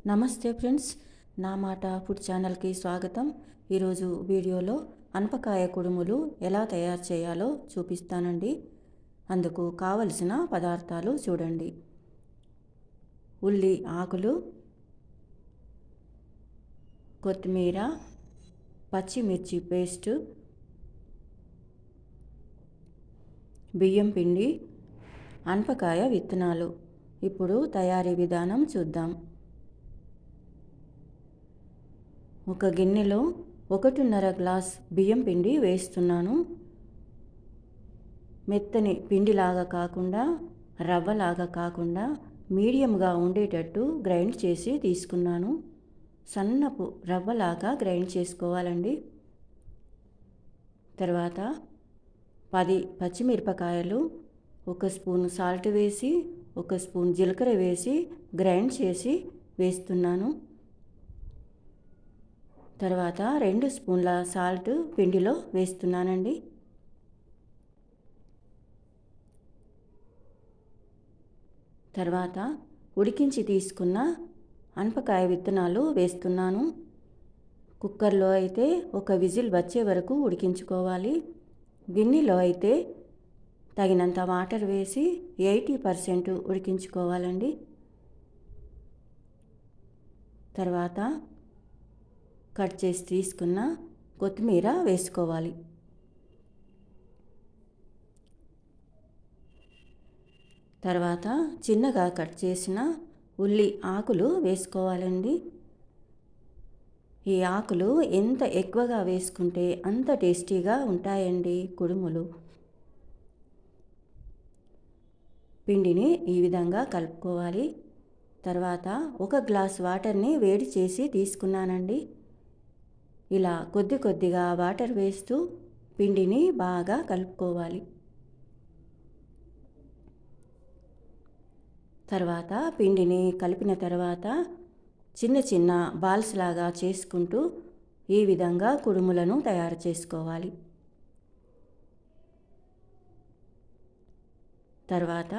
నమస్తే ఫ్రెండ్స్, నా మాట ఫుడ్ ఛానల్కి స్వాగతం. ఈరోజు వీడియోలో అనపకాయ కుడుములు ఎలా తయారు చేయాలో చూపిస్తానండి. అందుకు కావలసిన పదార్థాలు చూడండి. ఉల్లి ఆకులు, కొత్తిమీర, పచ్చిమిర్చి పేస్టు, బియ్యం పిండి, అనపకాయ విత్తనాలు. ఇప్పుడు తయారీ విధానం చూద్దాం. ఒక గిన్నెలో 1.5 గ్లాస్ బియ్యం పిండి వేస్తున్నాను. మెత్తని పిండిలాగా కాకుండా రవ్వలాగా కాకుండా మీడియంగా ఉండేటట్టు గ్రైండ్ చేసి తీసుకున్నాను. సన్నపు రవ్వలాగా గ్రైండ్ చేసుకోవాలండి. తర్వాత 10 పచ్చిమిరపకాయలు, 1 స్పూన్ సాల్ట్ వేసి 1 స్పూన్ జీలకర్ర వేసి గ్రైండ్ చేసి వేస్తున్నాను. తర్వాత 2 స్పూన్ల సాల్ట్ పిండిలో వేస్తున్నానండి. తర్వాత ఉడికించి తీసుకున్న అనపకాయ విత్తనాలు వేస్తున్నాను. కుక్కర్లో అయితే 1 విజిల్ వచ్చే వరకు ఉడికించుకోవాలి. గిన్నెలో అయితే తగినంత వాటర్ వేసి 80% ఉడికించుకోవాలండి. తర్వాత కట్ చేసి తీసుకున్న కొత్తిమీర వేసుకోవాలి. తర్వాత చిన్నగా కట్ చేసిన ఉల్లి ఆకులు వేసుకోవాలండి. ఈ ఆకులు ఎంత ఎక్కువగా వేసుకుంటే అంత టేస్టీగా ఉంటాయండి కుడుములు. పిండిని ఈ విధంగా కలుపుకోవాలి. తర్వాత 1 గ్లాస్ వాటర్ని వేడి చేసి తీసుకున్నానండి. ఇలా కొద్ది కొద్దిగా వాటర్ వేస్తూ పిండిని బాగా కలుపుకోవాలి. తర్వాత పిండిని కలిపిన తర్వాత చిన్న చిన్న బాల్స్ లాగా చేసుకుంటూ ఈ విధంగా కుడుములను తయారు చేసుకోవాలి. తర్వాత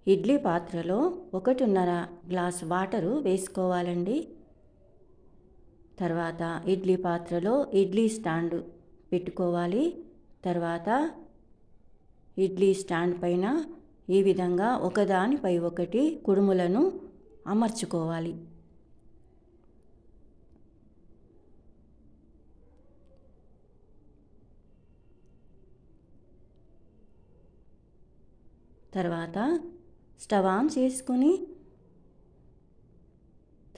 ఇడ్లీ పాత్రలో 1.5 గ్లాస్ వాటరు వేసుకోవాలండి. తర్వాత ఇడ్లీ పాత్రలో ఇడ్లీ స్టాండ్ పెట్టుకోవాలి. తర్వాత ఇడ్లీ స్టాండ్ పైన ఈ విధంగా ఒకదానిపై ఒకటి కుడుములను అమర్చుకోవాలి. తర్వాత స్టవ్ ఆన్ చేసుకుని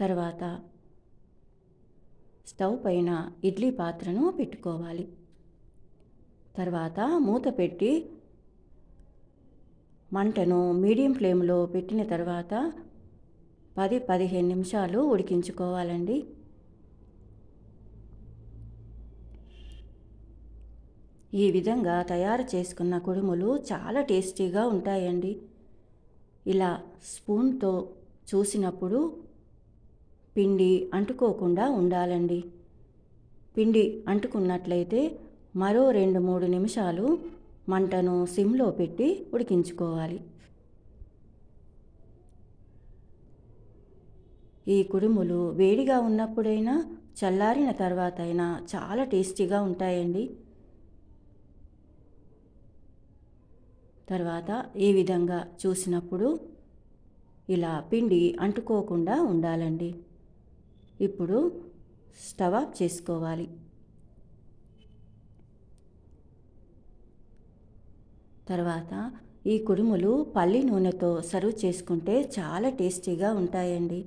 తర్వాత స్టవ్ పైన ఇడ్లీ పాత్రను పెట్టుకోవాలి. తర్వాత మూత పెట్టి మంటను మీడియం ఫ్లేమ్లో పెట్టిన తర్వాత 10-15 నిమిషాలు ఉడికించుకోవాలండి. ఈ విధంగా తయారు చేసుకున్న కుడుములు చాలా టేస్టీగా ఉంటాయండి. ఇలా స్పూన్తో చూసినప్పుడు పిండి అంటుకోకుండా ఉండాలండి. పిండి అంటుకున్నట్లయితే మరో 2-3 నిమిషాలు మంటను సిమ్లో పెట్టి ఉడికించుకోవాలి. ఈ కుడుములు వేడిగా ఉన్నప్పుడైనా చల్లారిన తర్వాత అయినా చాలా టేస్టీగా ఉంటాయండి. తర్వాత ఈ విధంగా చూసినప్పుడు ఇలా పిండి అంటుకోకుండా ఉండాలండి. ఇప్పుడు స్టవ్ ఆఫ్ చేసుకోవాలి. తర్వాత ఈ కుడుములు పల్లి నూనెతో సర్వ్ చేసుకుంటే చాలా టేస్టీగా ఉంటాయండి.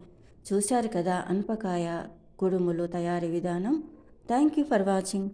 చూశారు కదా అనపకాయ కుడుములు తయారీ విధానం. Thank you for watching.